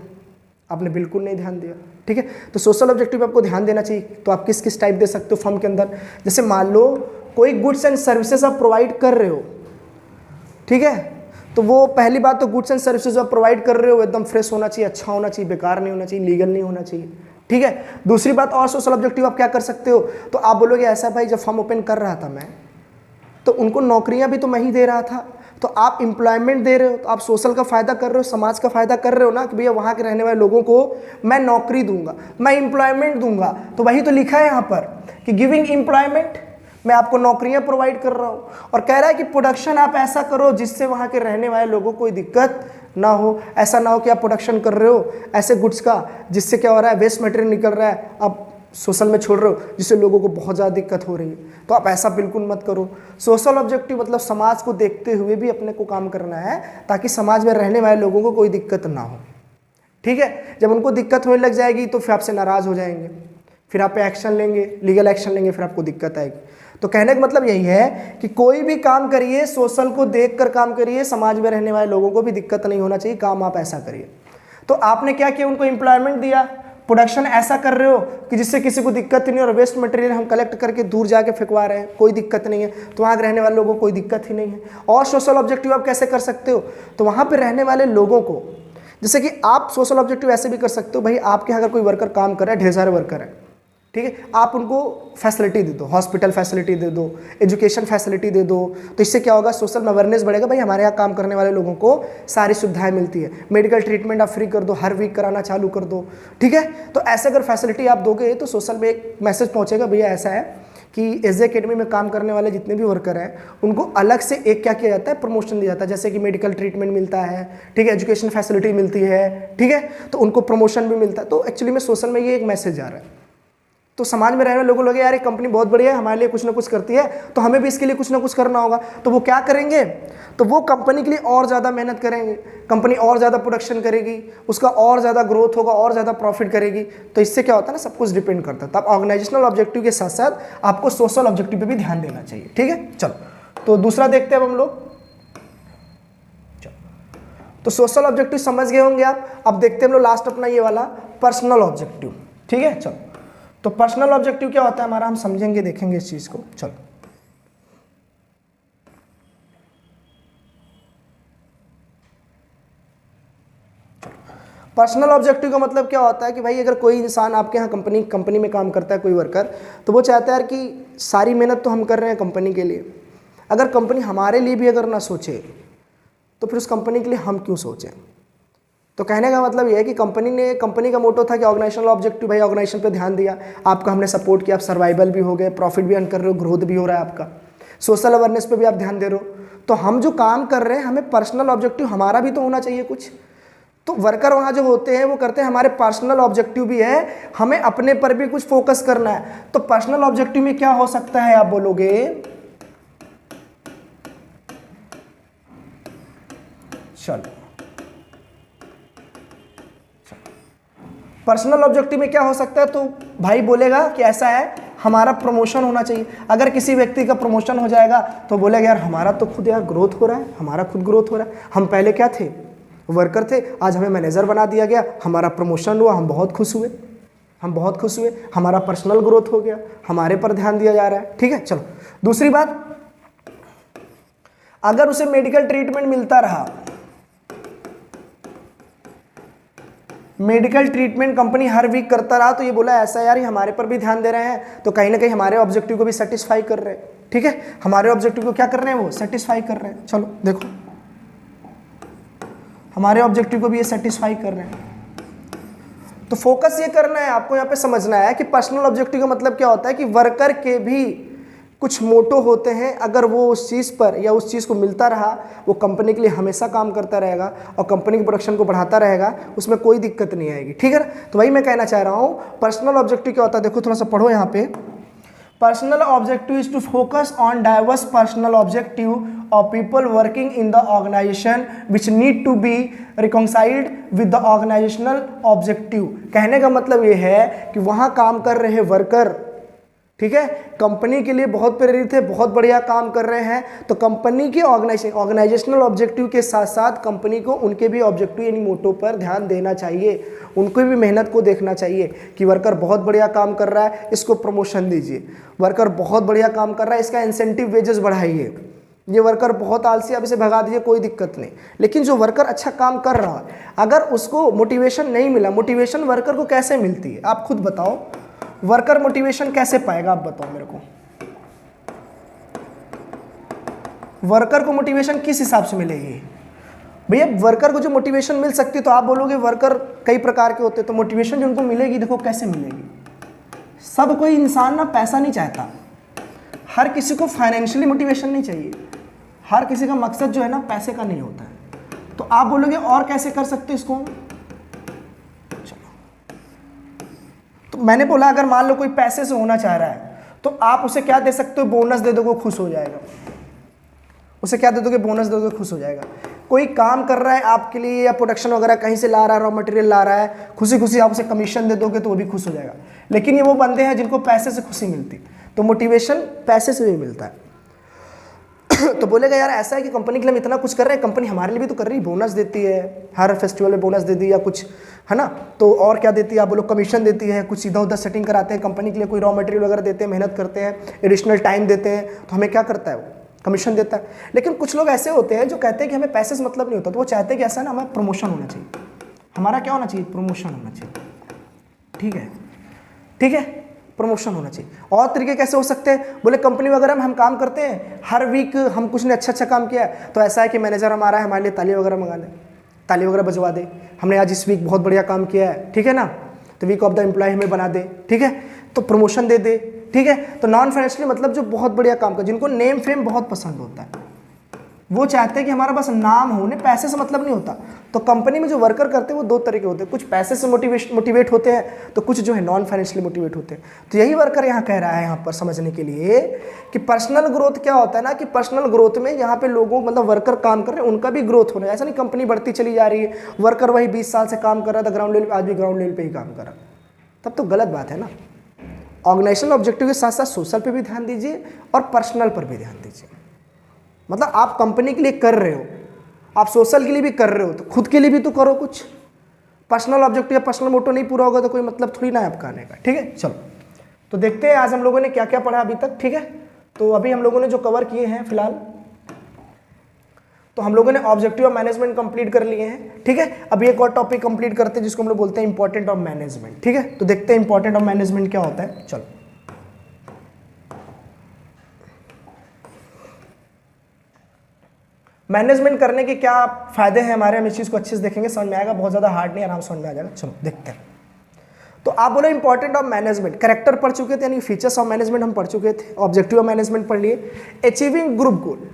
आपने बिल्कुल नहीं ध्यान दिया, ठीक है। तो सोशल ऑब्जेक्टिव पे आपको ध्यान देना चाहिए। तो आप किस किस टाइप दे सकते हो फर्म के अंदर, जैसे मान लो कोई गुड्स एंड सर्विसेज आप प्रोवाइड कर रहे हो, ठीक है, तो वो पहली बात तो गुड्स एंड सर्विसेज आप प्रोवाइड कर रहे हो एकदम फ्रेश होना चाहिए, अच्छा होना चाहिए, बेकार नहीं होना चाहिए, लीगल नहीं होना चाहिए, ठीक है। दूसरी बात और सोशल ऑब्जेक्टिव आप क्या कर सकते हो, तो आप बोलोगे ऐसा भाई जब फर्म ओपन कर रहा था मैं, तो उनको नौकरियां भी तो मैं ही दे रहा था, तो आप एम्प्लॉयमेंट दे रहे हो, तो आप सोशल का फ़ायदा कर रहे हो, समाज का फ़ायदा कर रहे हो ना, कि भैया वहाँ के रहने वाले लोगों को मैं नौकरी दूंगा, मैं एम्प्लॉयमेंट दूंगा। तो वही तो लिखा है यहाँ पर कि गिविंग एम्प्लॉयमेंट, मैं आपको नौकरियां प्रोवाइड कर रहा हूँ। और कह रहा है कि प्रोडक्शन आप ऐसा करो जिससे वहाँ के रहने वाले लोगों को कोई दिक्कत ना हो। ऐसा ना हो कि आप प्रोडक्शन कर रहे हो ऐसे गुड्स का जिससे क्या हो रहा है, वेस्ट मटेरियल निकल रहा है, आप सोशल में छोड़ रहे हो जिससे लोगों को बहुत ज़्यादा दिक्कत हो रही है, तो आप ऐसा बिल्कुल मत करो। सोशल ऑब्जेक्टिव मतलब समाज को देखते हुए भी अपने को काम करना है, ताकि समाज में रहने वाले लोगों को कोई दिक्कत ना हो, ठीक है। जब उनको दिक्कत होने लग जाएगी तो फिर आपसे नाराज़ हो जाएंगे, फिर आप पे एक्शन लेंगे, लीगल एक्शन लेंगे, फिर आपको दिक्कत आएगी। तो कहने का मतलब यही है कि कोई भी काम करिए सोशल को देखकर काम करिए, समाज में रहने वाले लोगों को भी दिक्कत नहीं होना चाहिए, काम आप ऐसा करिए। तो आपने क्या किया, उनको एम्प्लॉयमेंट दिया, प्रोडक्शन ऐसा कर रहे हो कि जिससे किसी को दिक्कत नहीं, और वेस्ट मटेरियल हम कलेक्ट करके दूर जाके फेंकवा रहे हैं, कोई दिक्कत नहीं है, तो वहाँ रहने वाले लोगों को कोई दिक्कत ही नहीं है। और सोशल ऑब्जेक्टिव आप कैसे कर सकते हो, तो वहाँ पर रहने वाले लोगों को, जैसे कि आप सोशल ऑब्जेक्टिव ऐसे भी कर सकते हो, भाई आपके यहाँ अगर कोई वर्कर काम कर रहा है, ढेर सारे वर्कर हैं, ठीक है, आप उनको फैसिलिटी दे दो, हॉस्पिटल फैसिलिटी दे दो, एजुकेशन फैसिलिटी दे दो, तो इससे क्या होगा, सोशल में अवेयरनेस बढ़ेगा, भाई हमारे यहाँ काम करने वाले लोगों को सारी सुविधाएं मिलती है, मेडिकल ट्रीटमेंट आप फ्री कर दो, हर वीक कराना चालू कर दो, ठीक है। तो ऐसे अगर फैसिलिटी आप दोगे तो सोशल में एक मैसेज पहुँचेगा, भैया ऐसा है कि एसजे अकेडमी में काम करने वाले जितने भी वर्कर हैं उनको अलग से एक क्या किया जाता है, प्रमोशन दिया जाता है, जैसे कि मेडिकल ट्रीटमेंट मिलता है, ठीक है, एजुकेशन फैसिलिटी मिलती है, ठीक है, तो उनको प्रमोशन भी मिलता है। तो एक्चुअली में सोशल में ये एक मैसेज आ रहा है, तो समाज में रहने वाले लोगों लगे यार ये कंपनी बहुत बढ़िया है, हमारे लिए कुछ ना कुछ करती है, तो हमें भी इसके लिए कुछ ना कुछ करना होगा। तो वो क्या करेंगे, तो वो कंपनी के लिए और ज़्यादा मेहनत करेंगे, कंपनी और ज़्यादा प्रोडक्शन करेगी, उसका और ज़्यादा ग्रोथ होगा, और ज़्यादा प्रॉफिट करेगी। तो इससे क्या होता है ना, सब कुछ डिपेंड करता है। तो आप ऑर्गेनाइजेशनल ऑब्जेक्टिव के साथ साथ आपको सोशल ऑब्जेक्टिव पर भी ध्यान देना चाहिए, ठीक है। चलो तो दूसरा देखते हैं अब हम लोग। तो सोशल ऑब्जेक्टिव समझ गए होंगे आप। अब देखते हैं हम लोग लास्ट अपना ये वाला पर्सनल ऑब्जेक्टिव, ठीक है। चलो तो पर्सनल ऑब्जेक्टिव क्या होता है हमारा, हम समझेंगे, देखेंगे इस चीज को। चलो पर्सनल ऑब्जेक्टिव का मतलब क्या होता है कि भाई अगर कोई इंसान आपके यहाँ कंपनी में काम करता है, कोई वर्कर, तो वो चाहता है कि सारी मेहनत तो हम कर रहे हैं कंपनी के लिए, अगर कंपनी हमारे लिए भी अगर ना सोचे तो फिर उस कंपनी के लिए हम क्यों सोचें। तो कहने का मतलब ये है कि कंपनी का मोटो था कि ऑर्गेनाइजेशनल ऑब्जेक्टिव, भाई ऑर्गेनाइजेशन पे ध्यान दिया, आपका हमने सपोर्ट किया, आप सर्वाइवल भी हो गए, प्रॉफिट भी अर्न कर रहे हो, ग्रोथ भी हो रहा है आपका, सोशल अवेयरनेस पे भी आप ध्यान दे रहे हो। तो हम जो काम कर रहे हैं, हमें पर्सनल ऑब्जेक्टिव हमारा भी तो होना चाहिए कुछ, तो वर्कर वहाँ जो होते हैं वो करते हैं, हमारे पर्सनल ऑब्जेक्टिव भी है, हमें अपने पर भी कुछ फोकस करना है। तो पर्सनल ऑब्जेक्टिव में क्या हो सकता है, आप बोलोगे चलो पर्सनल ऑब्जेक्टिव में क्या हो सकता है, तो भाई बोलेगा कि ऐसा है, हमारा प्रमोशन होना चाहिए। अगर किसी व्यक्ति का प्रमोशन हो जाएगा तो बोलेगा यार हमारा तो खुद यार ग्रोथ हो रहा है, हमारा खुद ग्रोथ हो रहा है, हम पहले क्या थे, वर्कर थे, आज हमें मैनेजर बना दिया गया, हमारा प्रमोशन हुआ, हम बहुत खुश हुए, हम बहुत खुश हुए, हमारा पर्सनल ग्रोथ हो गया, हमारे पर ध्यान दिया जा रहा है। ठीक है, चलो दूसरी बात, अगर उसे मेडिकल ट्रीटमेंट मिलता रहा, मेडिकल ट्रीटमेंट कंपनी हर वीक करता रहा, तो ये बोला ऐसा यार ये हमारे पर भी ध्यान दे रहे हैं, तो कहीं ना कहीं हमारे ऑब्जेक्टिव को भी सेटिस्फाई कर रहे हैं। ठीक है, हमारे ऑब्जेक्टिव को क्या कर रहे हैं, वो सेटिस्फाई कर रहे हैं। चलो देखो, हमारे ऑब्जेक्टिव को भी ये सेटिस्फाई कर रहे हैं। तो फोकस ये करना है, आपको यहाँ पे समझना है कि पर्सनल ऑब्जेक्टिव का मतलब क्या होता है कि वर्कर के भी कुछ मोटो होते हैं, अगर वो उस चीज़ पर या उस चीज़ को मिलता रहा, वो कंपनी के लिए हमेशा काम करता रहेगा और कंपनी की प्रोडक्शन को बढ़ाता रहेगा, उसमें कोई दिक्कत नहीं आएगी। ठीक है, तो वही मैं कहना चाह रहा हूँ, पर्सनल ऑब्जेक्टिव क्या होता है, देखो थोड़ा सा पढ़ो यहाँ पे। Personal objective is to focus on diverse personal objective of people working in the organisation which need to be reconciled with the organisational objective. कहने का मतलब ये है कि वहाँ काम कर रहे वर्कर, ठीक है, कंपनी के लिए बहुत प्रेरित है, बहुत बढ़िया काम कर रहे हैं, तो कंपनी के ऑर्गेनाइजेशनल ऑब्जेक्टिव के साथ साथ कंपनी को उनके भी ऑब्जेक्टिव यानी मोटो पर ध्यान देना चाहिए, उनको भी मेहनत को देखना चाहिए कि वर्कर बहुत बढ़िया काम कर रहा है, इसको प्रमोशन दीजिए, वर्कर बहुत बढ़िया काम कर रहा है, इसका इंसेंटिव वेजेस बढ़ाइए, ये वर्कर बहुत आलसी, अब इसे भगा दीजिए, कोई दिक्कत नहीं। लेकिन जो वर्कर अच्छा काम कर रहा है, अगर उसको मोटिवेशन नहीं मिला, मोटिवेशन वर्कर को कैसे मिलती है, आप खुद बताओ, वर्कर मोटिवेशन कैसे पाएगा, आप बताओ मेरे को, वर्कर को मोटिवेशन किस हिसाब से मिलेगी? भैया वर्कर को जो मोटिवेशन मिल सकती है, तो आप बोलोगे वर्कर कई प्रकार के होते हैं, तो मोटिवेशन जो उनको मिलेगी, देखो कैसे मिलेगी। सब कोई इंसान ना पैसा नहीं चाहता, हर किसी को फाइनेंशियली मोटिवेशन नहीं चाहिए, हर किसी का मकसद जो है ना पैसे का नहीं होता है। तो आप बोलोगे और कैसे कर सकते इसको, तो मैंने बोला अगर मान लो कोई पैसे से होना चाह रहा है, तो आप उसे क्या दे सकते हो, बोनस दे दोगे, खुश हो जाएगा। उसे क्या दे दोगे, बोनस दे दोगे, खुश हो जाएगा। कोई काम कर रहा है आपके लिए या प्रोडक्शन वगैरह कहीं से ला रहा है, रॉ मटेरियल ला रहा है, खुशी खुशी आप उसे कमीशन दे दोगे तो वो भी खुश हो जाएगा। लेकिन ये वो बंदे हैं जिनको पैसे से खुशी मिलती, तो मोटिवेशन पैसे से भी मिलता है। तो बोलेगा यार ऐसा है कि कंपनी के लिए हम इतना कुछ कर रहे हैं, कंपनी हमारे लिए भी तो कर रही है, बोनस देती है, हर फेस्टिवल में बोनस दे दी या कुछ, है ना, तो और क्या देती है, आप बोलो कमीशन देती है, कुछ इधर उधर सेटिंग कराते हैं कंपनी के लिए, कोई रॉ मटेरियल वगैरह देते हैं, मेहनत करते हैं, एडिशनल टाइम देते हैं, तो हमें क्या करता है वो कमीशन देता है। लेकिन कुछ लोग ऐसे होते हैं जो कहते हैं कि हमें पैसे से मतलब नहीं होता, तो वो चाहते हैं कि ऐसा ना हमें प्रमोशन होना चाहिए, हमारा क्या होना चाहिए, प्रमोशन होना चाहिए। ठीक है, ठीक है, प्रमोशन होना चाहिए। और तरीके कैसे हो सकते हैं, बोले कंपनी वगैरह में हम काम करते हैं, हर वीक हम कुछ ने अच्छा काम किया, तो ऐसा है कि मैनेजर हमारा है, हमारे लिए ताली वगैरह मंगा दे, ताली वगैरह बजवा दे, हमने आज इस वीक बहुत बढ़िया काम किया है, ठीक है ना, तो वीक ऑफ द एम्प्लॉय हमें बना दे, ठीक है, तो प्रमोशन दे दे। ठीक है, तो नॉन फाइनेंशियली मतलब जो बहुत बढ़िया काम कर, जिनको नेम फेम बहुत पसंद होता है, वो चाहते हैं कि हमारा बस नाम हो, उन्हें पैसे से मतलब नहीं होता। तो कंपनी में जो वर्कर करते हैं वो दो तरह के होते हैं, कुछ पैसे से मोटिवेट होते हैं, तो कुछ जो है नॉन फाइनेंशियली मोटिवेट होते हैं। तो यही वर्कर यहाँ कह रहा है यहाँ पर समझने के लिए कि पर्सनल ग्रोथ क्या होता है ना, कि पर्सनल ग्रोथ में यहाँ पे लोगों मतलब वर्कर काम कर रहे हैं उनका भी ग्रोथ होना है। ऐसा नहीं कंपनी बढ़ती चली जा रही है, वर्कर वही 20 साल से काम कर रहा था ग्राउंड लेवल, आज भी ग्राउंड लेवल पर ही काम कर रहा, तब तो गलत बात है ना। ऑर्गेनाइजेशनल ऑब्जेक्टिव के साथ साथ सोशल पे भी ध्यान दीजिए और पर्सनल पर भी ध्यान दीजिए। मतलब आप कंपनी के लिए कर रहे हो, आप सोशल के लिए भी कर रहे हो, तो खुद के लिए भी तो करो कुछ। पर्सनल ऑब्जेक्टिव या पर्सनल मोटो नहीं पूरा होगा तो कोई मतलब थोड़ी ना है आपका आने का। ठीक है, चलो तो देखते हैं आज हम लोगों ने क्या क्या पढ़ा अभी तक। ठीक है, तो अभी हम लोगों ने जो कवर किए हैं फिलहाल, तो हम लोगों ने ऑब्जेक्टिव ऑफ मैनेजमेंट कंप्लीट कर लिए हैं। ठीक है, अभी एक और टॉपिक कंप्लीट करते हैं जिसको हम लोग बोलते हैं इंपॉर्टेंट ऑफ मैनेजमेंट। ठीक है, तो देखते हैं इंपॉर्टेंट ऑफ मैनेजमेंट क्या होता है। चलो मैनेजमेंट करने के क्या फायदे हैं हमारे, हम इस चीज को अच्छे से देखेंगे, समझ में आएगा, बहुत ज्यादा हार्ड नहीं, आराम से समझ में आ जाएगा। चलो देखते हैं। तो आप बोलो इंपॉर्टेंट ऑफ मैनेजमेंट, कैरेक्टर पढ़ चुके थे यानी फीचर्स ऑफ मैनेजमेंट हम पढ़ चुके थे, ऑब्जेक्टिव ऑफ मैनेजमेंट पढ़ लिए, अचीविंग ग्रुप गोल।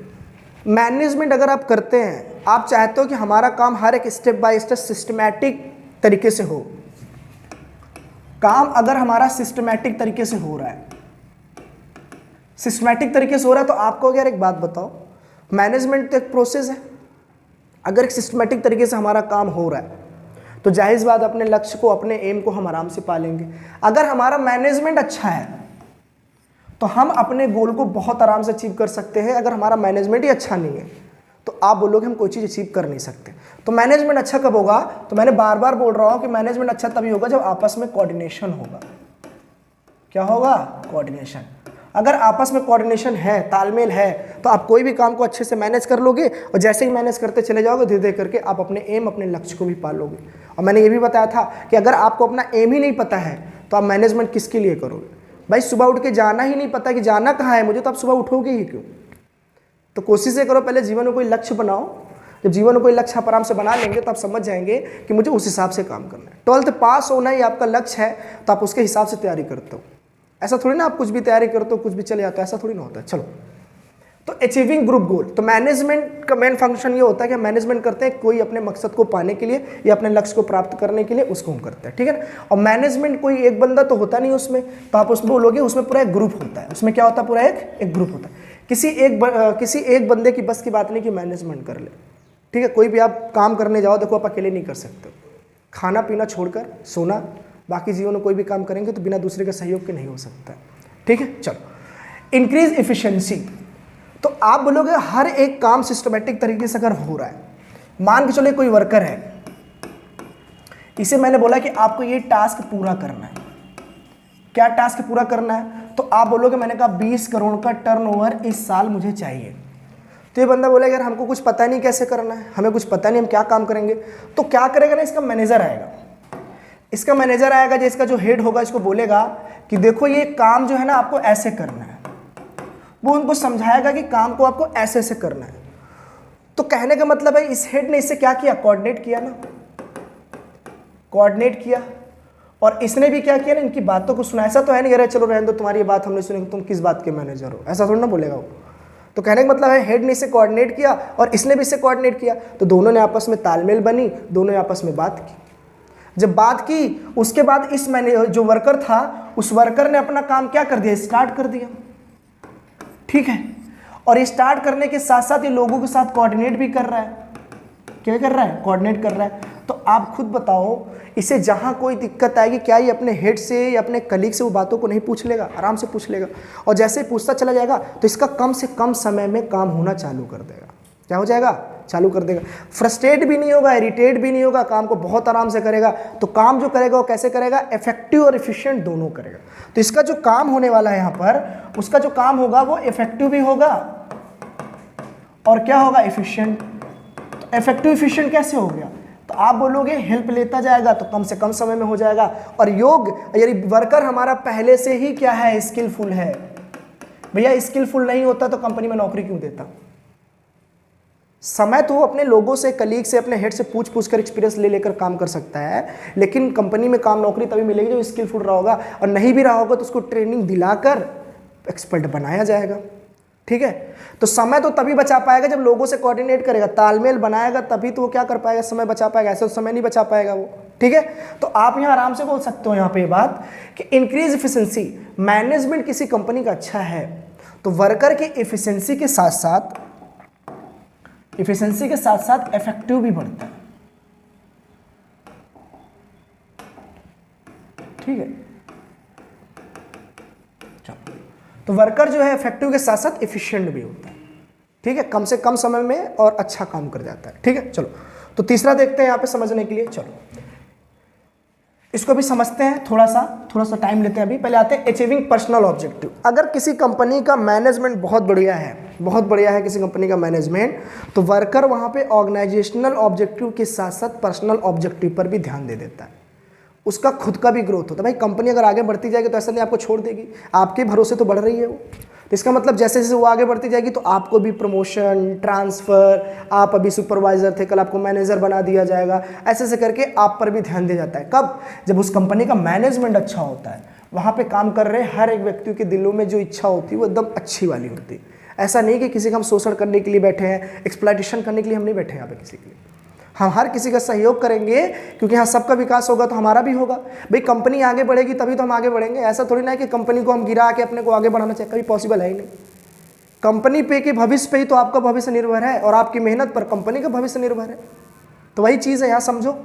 मैनेजमेंट अगर आप करते हैं, आप चाहते हो कि हमारा काम हर एक स्टेप बाय स्टेप सिस्टमैटिक तरीके से हो। काम अगर हमारा सिस्टमैटिक तरीके से हो रहा है, सिस्टमैटिक तरीके से हो रहा है, तो आपको यार एक बात बताओ, मैनेजमेंट तो एक प्रोसेस है। अगर एक सिस्टमैटिक तरीके से हमारा काम हो रहा है तो जाहिर बात अपने लक्ष्य को, अपने एम को हम आराम से पा लेंगे। अगर हमारा मैनेजमेंट अच्छा है तो हम अपने गोल को बहुत आराम से अचीव कर सकते हैं। अगर हमारा मैनेजमेंट ही अच्छा नहीं है तो आप बोलोगे हम कोई चीज़ अचीव कर नहीं सकते। तो मैनेजमेंट अच्छा कब होगा? तो मैंने बार बार बोल रहा हूँ कि मैनेजमेंट अच्छा तभी होगा जब आपस में कोऑर्डिनेशन होगा। क्या होगा? कोऑर्डिनेशन। अगर आपस में कोऑर्डिनेशन है, तालमेल है, तो आप कोई भी काम को अच्छे से मैनेज कर लोगे और जैसे ही मैनेज करते चले जाओगे धीरे धीरे करके आप अपने एम, अपने लक्ष्य को भी पा लोगे। और मैंने ये भी बताया था कि अगर आपको अपना एम ही नहीं पता है तो आप मैनेजमेंट किसके लिए करोगे? भाई सुबह उठ के जाना ही नहीं पता कि जाना कहाँ है मुझे, तो आप सुबह उठोगे ही क्यों? तो कोशिश ये करो, पहले जीवन में कोई लक्ष्य बनाओ। जब जीवन में कोई लक्ष्य आप आराम से बना लेंगे तो आप समझ जाएंगे कि मुझे उस हिसाब से काम करना है। 12th पास होना ही आपका लक्ष्य है तो आप उसके हिसाब से तैयारी करते हो। ऐसा थोड़ी ना आप कुछ भी तैयारी करते हो कुछ भी चले जाता है, ऐसा थोड़ी ना होता है। चलो, तो अचीविंग ग्रुप गोल, तो मैनेजमेंट का मेन फंक्शन ये होता है कि मैनेजमेंट करते हैं कोई अपने मकसद को पाने के लिए या अपने लक्ष्य को प्राप्त करने के लिए, उसको हम करते हैं, ठीक है ना। और मैनेजमेंट कोई एक बंदा तो होता नहीं उसमें, तो आप उसमें बोलोगे उसमें पूरा एक ग्रुप होता है। उसमें क्या होता है? पूरा एक ग्रुप होता है। किसी एक बंदे की बस की बात नहीं कि मैनेजमेंट कर ले, ठीक है। कोई भी आप काम करने जाओ, देखो आप अकेले नहीं कर सकते। खाना पीना छोड़कर सोना, बाकी जीवन में कोई भी काम करेंगे तो बिना दूसरे के सहयोग के नहीं हो सकता, ठीक है। चलो, इंक्रीज इफिशिएंसी, तो आप बोलोगे हर एक काम सिस्टमैटिक तरीके से अगर हो रहा है, मान के चलो कोई वर्कर है, इसे मैंने बोला कि आपको ये टास्क पूरा करना है। क्या टास्क पूरा करना है? तो आप बोलोगे मैंने कहा 20 करोड़ का टर्नओवर इस साल मुझे चाहिए। तो ये बंदा बोलेगा यार हमको कुछ पता नहीं कैसे करना है, हमें कुछ पता नहीं हम क्या काम करेंगे। तो क्या करेगा ना, इसका मैनेजर आएगा। इसका मैनेजर आएगा, जो इसका जो हेड होगा इसको बोलेगा कि देखो ये काम जो है ना आपको ऐसे करना है। वो उनको समझाएगा कि काम को आपको ऐसे ऐसे करना है। तो कहने का मतलब है इस हेड ने इससे क्या किया? कोऑर्डिनेट किया ना, कोऑर्डिनेट किया। और इसने भी क्या किया ना, इनकी बातों को सुना। ऐसा तो है नहीं अरे चलो रहने दो तुम्हारी ये बात हमने सुनी, तुम किस बात के मैनेजर हो, ऐसा थोड़ा ना बोलेगा वो। तो कहने का मतलब है हेड ने इसे कोऑर्डिनेट किया और इसने भी इसे कोऑर्डिनेट किया, तो दोनों ने आपस में तालमेल बनी, दोनों ने आपस में बात की। जब बात की उसके बाद इस जो वर्कर था उस वर्कर ने अपना काम क्या कर दिया? स्टार्ट कर दिया, ठीक है। और ये स्टार्ट करने के साथ साथ ये लोगों के साथ कोऑर्डिनेट भी कर रहा है। क्या कर रहा है? कोऑर्डिनेट कर रहा है। तो आप खुद बताओ, इसे जहां कोई दिक्कत आएगी क्या ये अपने हेड से या अपने कलीग से वो बातों को नहीं पूछ लेगा? आराम से पूछ लेगा। और जैसे पूछता चला जाएगा तो इसका कम से कम समय में काम होना चालू कर देगा। क्या हो जाएगा? चालू कर देगा। फ्रस्ट्रेट भी नहीं होगा, इरिटेट भी नहीं होगा, काम को बहुत आराम से करेगा। तो काम जो करेगा वो कैसे करेगा? इफेक्टिव और इफिशिएंट दोनों करेगा। तो इसका जो काम होने वाला है यहाँ पर, उसका जो काम होगा वो इफेक्टिव भी होगा और क्या होगा? इफिशिएंट। तो इफेक्टिव इफिशिएंट कैसे हो गया? तो आप बोलोगे हेल्प लेता जाएगा तो कम से कम समय में हो जाएगा। और यदि वर्कर हमारा पहले से ही क्या है? स्किलफुल है। भैया स्किलफुल नहीं होता तो कंपनी में नौकरी क्यों देता? समय तो अपने लोगों से, कलीग से, अपने हेड से पूछ कर एक्सपीरियंस ले लेकर काम कर सकता है, लेकिन कंपनी में काम नौकरी तभी मिलेगी जो स्किलफुल रहा होगा। और नहीं भी रहा होगा तो उसको ट्रेनिंग दिलाकर एक्सपर्ट बनाया जाएगा, ठीक है। तो समय तो तभी बचा पाएगा जब लोगों से कोऑर्डिनेट करेगा, तालमेल बनाएगा, तभी तो वो क्या कर पाएगा? समय बचा पाएगा। ऐसे तो समय नहीं बचा पाएगा वो, ठीक है। तो आप यहाँ आराम से बोल सकते हो यहाँ पे ये बात कि इंक्रीज इफिशिएंसी, मैनेजमेंट किसी कंपनी का अच्छा है तो वर्कर की इफिशिएंसी के साथ साथ इफेक्टिव भी बढ़ता है, ठीक है। तो वर्कर जो है इफेक्टिव के साथ साथ इफिशिएंट भी होता है, ठीक है। कम से कम समय में और अच्छा काम कर जाता है, ठीक है। चलो, तो तीसरा देखते हैं यहाँ पे समझने के लिए। चलो इसको भी समझते हैं, थोड़ा सा टाइम लेते हैं। अभी पहले आते हैं अचीविंग पर्सनल ऑब्जेक्टिव। अगर किसी कंपनी का मैनेजमेंट बहुत बढ़िया है किसी कंपनी का मैनेजमेंट, तो वर्कर वहाँ पे ऑर्गेनाइजेशनल ऑब्जेक्टिव के साथ साथ पर्सनल ऑब्जेक्टिव पर भी ध्यान दे देता है। उसका खुद का भी ग्रोथ होता है। भाई कंपनी अगर आगे बढ़ती जाएगी तो ऐसा नहीं आपको छोड़ देगी, आपके भरोसे तो बढ़ रही है वो। तो इसका मतलब जैसे जैसे वो आगे बढ़ती जाएगी तो आपको भी प्रमोशन, ट्रांसफ़र, आप अभी सुपरवाइजर थे कल आपको मैनेजर बना दिया जाएगा, ऐसे ऐसे करके आप पर भी ध्यान दिया जाता है। कब? जब उस कंपनी का मैनेजमेंट अच्छा होता है। वहाँ पे काम कर रहे हर एक व्यक्ति के दिलों में जो इच्छा होती है वो एकदम अच्छी वाली होती है। ऐसा नहीं कि किसी का हम शोषण करने के लिए बैठे हैं, एक्सप्लॉइटेशन करने के लिए हम नहीं बैठे हैं यहाँ पे किसी के लिए। हम हर किसी का सहयोग करेंगे, क्योंकि यहाँ सबका विकास होगा तो हमारा भी होगा। भाई कंपनी आगे बढ़ेगी तभी तो हम आगे बढ़ेंगे। ऐसा थोड़ी ना है कि कंपनी को हम गिरा के अपने को आगे बढ़ाना चाहिए, कभी पॉसिबल है ही नहीं। कंपनी पे के भविष्य पे ही तो आपका भविष्य निर्भर है, और आपकी मेहनत पर कंपनी का भविष्य निर्भर है। तो वही चीज़ है यहाँ समझो।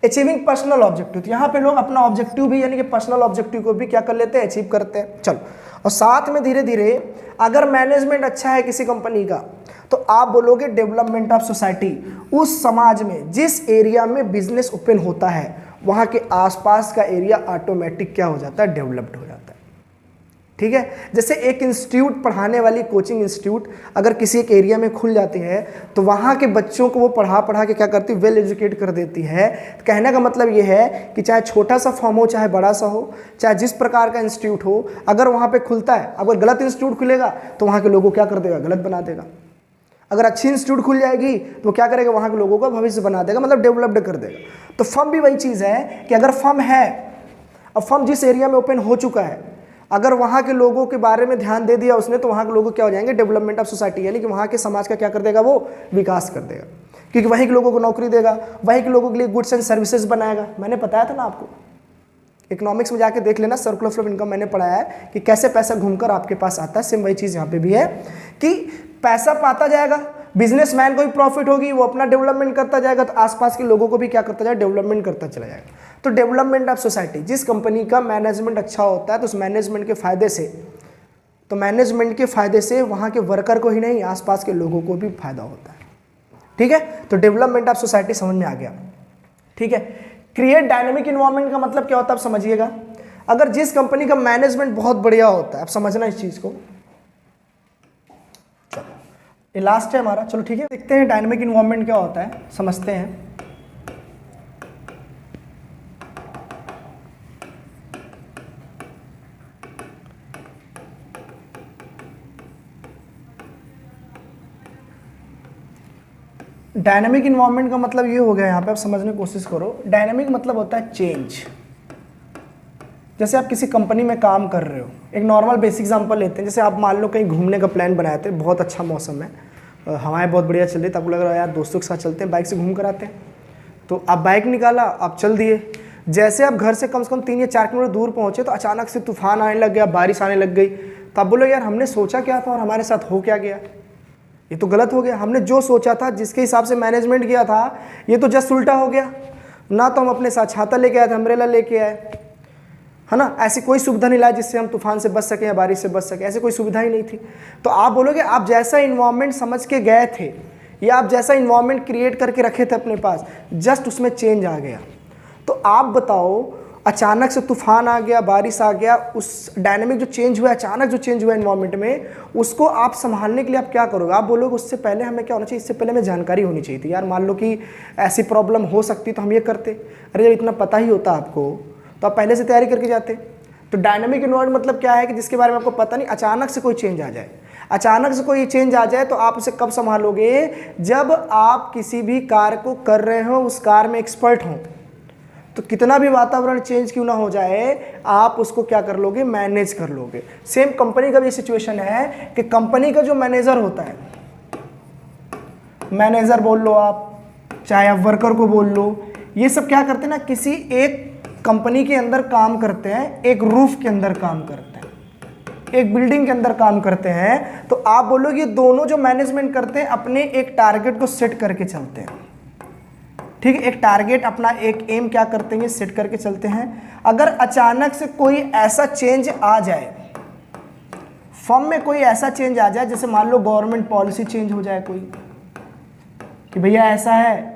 अचीविंग पर्सनल ऑब्जेक्टिव, तो यहाँ पे लोग अपना ऑब्जेक्टिव भी यानी कि पर्सनल ऑब्जेक्टिव को भी क्या कर लेते हैं, अचीव करते हैं। चलो, और साथ में धीरे धीरे अगर मैनेजमेंट अच्छा है किसी कंपनी का, तो आप बोलोगे डेवलपमेंट ऑफ सोसाइटी। उस समाज में जिस एरिया में बिजनेस ओपन होता है वहाँ के आसपास का एरिया ऑटोमेटिक क्या हो जाता है, डेवलप्ड हो जाता है। ठीक है, जैसे एक इंस्टीट्यूट पढ़ाने वाली कोचिंग इंस्टीट्यूट अगर किसी एक एरिया में खुल जाती है तो वहाँ के बच्चों को वो पढ़ा के क्या करती है, वेल एजुकेट कर देती है। कहने का मतलब ये है कि चाहे छोटा सा फॉर्म हो, चाहे बड़ा सा हो, चाहे जिस प्रकार का इंस्टीट्यूट हो, अगर वहाँ पे खुलता है, अगर गलत इंस्टीट्यूट खुलेगा तो वहाँ के लोगों को क्या कर देगा, गलत बना देगा। अगर अच्छी इंस्टीट्यूट खुल जाएगी तो क्या करेगा, वहाँ के लोगों का भविष्य बना देगा, मतलब डेवलप्ड कर देगा। तो फर्म भी वही चीज़ है कि अगर फर्म है, अब फर्म जिस एरिया में ओपन हो चुका है, अगर वहाँ के लोगों के बारे में ध्यान दे दिया उसने, तो वहाँ के लोग क्या हो जाएंगे, डेवलपमेंट ऑफ सोसाइटी, यानी कि वहाँ के समाज का क्या कर देगा, वो विकास कर देगा, क्योंकि वहीं के लोगों को नौकरी देगा, वहीं के लोगों के लिए गुड्स एंड सर्विसेज बनाएगा। मैंने बताया था ना आपको, इकोनॉमिक्स में जाके देख लेना, सर्कुलर फ्लो ऑफ इनकम मैंने पढ़ाया है कि कैसे पैसा घूमकर आपके पास आता है। सेम वही चीज़ यहाँ पे भी है कि पैसा पाता जाएगा, बिजनेसमैन को भी प्रॉफिट होगी, वो अपना डेवलपमेंट करता जाएगा, तो आसपास के लोगों को भी क्या करता जाएगा, डेवलपमेंट करता चला जाएगा। तो डेवलपमेंट ऑफ सोसाइटी, जिस कंपनी का मैनेजमेंट अच्छा होता है तो उस मैनेजमेंट के फायदे से वहाँ के वर्कर को ही नहीं, आसपास के लोगों को भी फायदा होता है। ठीक है, तो डेवलपमेंट ऑफ सोसाइटी समझ में आ गया। ठीक है, क्रिएट डायनेमिक इन्वायरमेंट का मतलब क्या होता है आप समझिएगा। अगर जिस कंपनी का मैनेजमेंट बहुत बढ़िया होता है, आप समझना इस चीज़ को। चलो, ये लास्ट है हमारा। चलो ठीक है, देखते हैं डायनेमिक इन्वायरमेंट क्या होता है, समझते हैं। डायनामिक इन्वायरमेंट का मतलब ये हो गया, यहाँ पे आप समझने की कोशिश करो। डायनामिक मतलब होता है चेंज। जैसे आप किसी कंपनी में काम कर रहे हो, एक नॉर्मल बेसिक एग्जांपल लेते हैं। जैसे आप मान लो कहीं घूमने का प्लान बनाए थे, बहुत अच्छा मौसम है, हवाएं बहुत बढ़िया चल रही, तो आपको लग रहा है यार दोस्तों के साथ चलते हैं, बाइक से घूम कर आते हैं। तो आप बाइक निकाला, आप चल दिए। जैसे आप घर से कम 3 या 4 किलोमीटर दूर पहुँचे तो अचानक से तूफान आने लग गया, बारिश आने लग गई। तो आप बोलो यार हमने सोचा क्या था और हमारे साथ हो क्या गया, ये तो गलत हो गया। हमने जो सोचा था, जिसके हिसाब से मैनेजमेंट किया था, ये तो जस्ट उल्टा हो गया ना। तो हम अपने साथ छाता लेके आए थे, अम्ब्रेला लेके आए, है ना। ऐसी कोई सुविधा नहीं लाई जिससे हम तूफान से बच सकें या बारिश से बच सकें, ऐसी कोई सुविधा ही नहीं थी। तो आप बोलोगे आप जैसा इन्वायरमेंट समझ के गए थे या आप जैसा इन्वायरमेंट क्रिएट करके रखे थे अपने पास, जस्ट उसमें चेंज आ गया। तो आप बताओ, अचानक से तूफान आ गया, बारिश आ गया, उस डायनामिक जो चेंज हुआ, अचानक जो चेंज हुआ एनवायरनमेंट में, उसको आप संभालने के लिए आप क्या करोगे। आप बोलोगे उससे पहले हमें क्या होना चाहिए, इससे पहले हमें जानकारी होनी चाहिए थी। यार मान लो कि ऐसी प्रॉब्लम हो सकती तो हम ये करते। अरे जब इतना पता ही होता आपको तो आप पहले से तैयारी करके जाते। तो डायनामिक इन्वायरमेंट मतलब क्या है कि जिसके बारे में आपको पता नहीं, अचानक से कोई चेंज आ जाए। अचानक से कोई चेंज आ जाए तो आप उसे कब संभालोगे, जब आप किसी भी कार्य को कर रहे हो, उस कार्य में एक्सपर्ट हो। तो कितना भी वातावरण चेंज क्यों ना हो जाए, आप उसको क्या कर लोगे, मैनेज कर लोगे। सेम कंपनी का भी सिचुएशन है कि कंपनी का जो मैनेजर होता है, मैनेजर बोल लो आप, चाहे आप वर्कर को बोल लो, ये सब क्या करते हैं ना, किसी एक कंपनी के अंदर काम करते हैं, एक रूफ के अंदर काम करते हैं, एक बिल्डिंग के अंदर काम करते हैं। तो आप बोलोगे ये दोनों जो मैनेजमेंट करते हैं अपने एक टारगेट को सेट करके चलते हैं। ठीक है, एक टारगेट अपना एक एम क्या करते हैं, सेट करके चलते हैं। अगर अचानक से कोई ऐसा चेंज आ जाए, फर्म में कोई ऐसा चेंज आ जाए, जैसे मान लो गवर्नमेंट पॉलिसी चेंज हो जाए कोई, कि भैया ऐसा है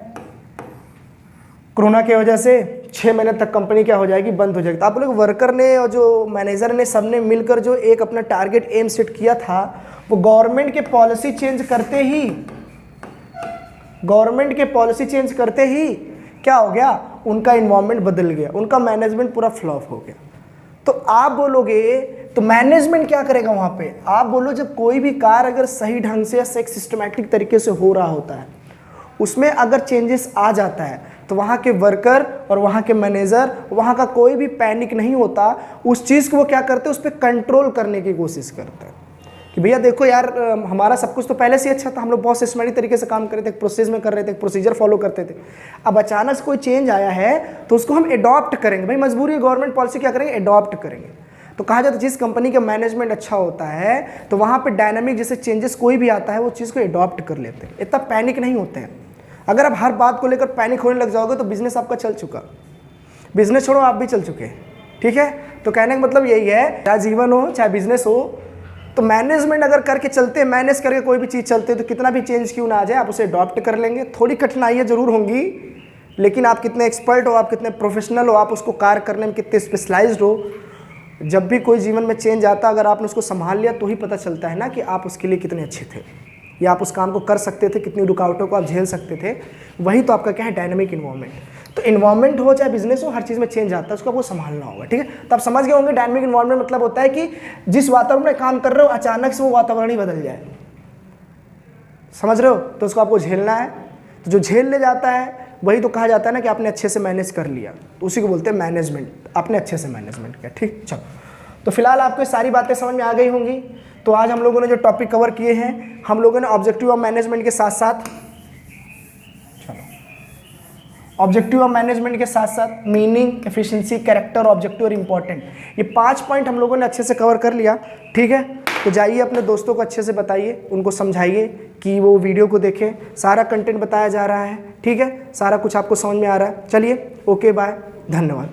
कोरोना की वजह से 6 महीने तक कंपनी क्या हो जाएगी, बंद हो जाएगी। तो आप लोग वर्कर ने और जो मैनेजर ने सबने मिलकर जो एक अपना टारगेट एम सेट किया था, वो गवर्नमेंट के पॉलिसी चेंज करते ही क्या हो गया, उनका इन्वायरमेंट बदल गया, उनका मैनेजमेंट पूरा फ्लॉप हो गया। तो आप बोलोगे तो मैनेजमेंट क्या करेगा वहाँ पे, आप बोलो जब कोई भी कार्य अगर सही ढंग से या एक सिस्टमैटिक तरीके से हो रहा होता है, उसमें अगर चेंजेस आ जाता है, तो वहाँ के वर्कर और वहाँ के मैनेजर, वहाँ का कोई भी पैनिक नहीं होता। उस चीज़ को वो क्या करते हैं, उस पर कंट्रोल करने की कोशिश करते हैं कि भैया देखो यार हमारा सब कुछ तो पहले से ही अच्छा था, हम लोग बहुत सिस्टमेटिक तरीके से काम कर रहे थे, एक प्रोसेस में कर रहे थे, एक प्रोसीजर फॉलो करते थे। अब अचानक से कोई चेंज आया है तो उसको हम एडॉप्ट करेंगे, भाई मजबूरी है, गवर्नमेंट पॉलिसी क्या करेंगे, एडॉप्ट करेंगे। तो कहा जाता है जिस कंपनी का मैनेजमेंट अच्छा होता है तो वहाँ पे डायनामिक जैसे चेंजेस कोई भी आता है वो चीज़ को एडॉप्ट कर लेते हैं, इतना पैनिक नहीं होते हैं। अगर आप हर बात को लेकर पैनिक होने लग जाओगे तो बिजनेस आपका चल चुका, बिजनेस छोड़ो आप भी चल चुके हैं, ठीक है। तो कहने का मतलब यही है, चाहे जीवन हो चाहे बिजनेस हो, तो मैनेजमेंट अगर करके चलते हैं, मैनेज करके कोई भी चीज़ चलते हैं तो कितना भी चेंज क्यों ना आ जाए आप उसे अडॉप्ट कर लेंगे। थोड़ी कठिनाइयाँ जरूर होंगी, लेकिन आप कितने एक्सपर्ट हो, आप कितने प्रोफेशनल हो, आप उसको कार्य करने में कितने स्पेशलाइज्ड हो। जब भी कोई जीवन में चेंज आता, अगर आपने उसको संभाल लिया तो ही पता चलता है ना कि आप उसके लिए कितने अच्छे थे या आप उस काम को कर सकते थे, कितनी रुकावटों को आप झेल सकते थे। वही तो आपका क्या है, डायनामिक इन्वायरमेंट। तो इन्वायरमेंट हो चाहे बिजनेस हो, हर चीज़ में चेंज आता है, उसको आपको संभालना होगा, ठीक है। तो आप समझ गए होंगे डायनामिक इन्वायरमेंट मतलब होता है कि जिस वातावरण में काम कर रहे हो अचानक से वो वातावरण ही बदल जाए, समझ रहे हो, तो उसको आपको झेलना है। तो जो झेल ले जाता है वही तो कहा जाता है ना कि आपने अच्छे से मैनेज कर लिया, तो उसी को बोलते हैं मैनेजमेंट, आपने अच्छे से मैनेजमेंट किया, ठीक। चलो, तो फिलहाल आपको सारी बातें समझ में आ गई होंगी। तो आज हम लोगों ने जो टॉपिक कवर किए हैं, हम लोगों ने ऑब्जेक्टिव ऑफ मैनेजमेंट के साथ साथ, चलो, ऑब्जेक्टिव ऑफ मैनेजमेंट के साथ साथ मीनिंग, एफिशिएंसी, कैरेक्टर, ऑब्जेक्टिव और इंपॉर्टेंट, ये 5 पॉइंट हम लोगों ने अच्छे से कवर कर लिया, ठीक है। तो जाइए अपने दोस्तों को अच्छे से बताइए, उनको समझाइए कि वो वीडियो को देखें, सारा कंटेंट बताया जा रहा है, ठीक है, सारा कुछ आपको समझ में आ रहा है। चलिए, ओके, बाय, धन्यवाद।